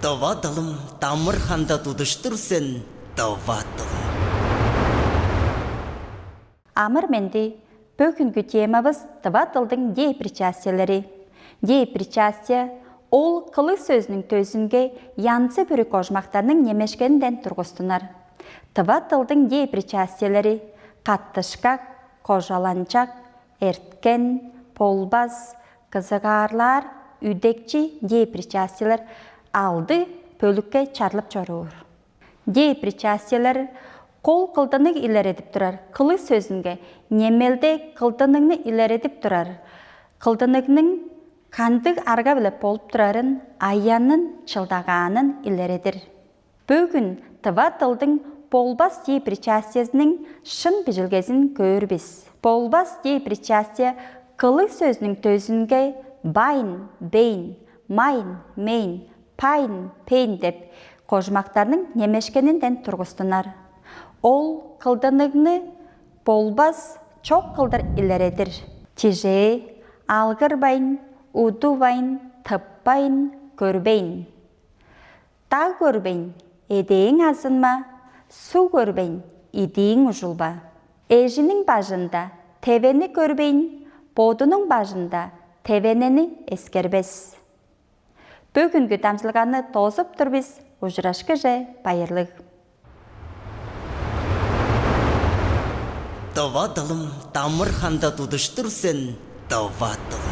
Товатылым тамыр ханда тудыштырсын, товатылым. Амыр менде бүгінгі темабыз тыватылдың дей причастиялары. Дей причастия ол қылы сөзінің төзінге янсы бүрі қожмақтарының немешкенінден тұрғыстынар. Тыватылдың дей причастиялары қаттышқақ, қожаланчақ, әрткен, полбас, қызығарлар, үдекчі дей причастиялар алды пөлікке чарлып чоруыр. Дей причастиялар қол қылдының илередіп тұрар. Қылы сөзінге немелде қылдыныңны илередіп тұрар. Қылдыныңның қандық арға біліп болып тұрарын аянның чылдағанын илередір. Бүгін тыватылдың полбас дей причастиясының шын біжілгезін көрбіз. Полбас дей причастия қылы сөзінің төзінге байын, бейн, майын, мейн, пайын, пейн деп қожмақтарының немешкенінден тұрғыстынар. Ол қылдынығыны болбас чоқ қылдар илередір. Тиже, алғыр байын, уду байын, тып байын, көрбейін. Та көрбейін, едейін азынма, су көрбейін, идейін ұжылба. Ежінің бажында тевені көрбейін, бодының бажында тевенені ескербес. Бүгінгі тамшылғаны тозып тұрбіз, ұжырашқы же байырлық. Товатылым тамыр ханда тудыштырсын, товатылым.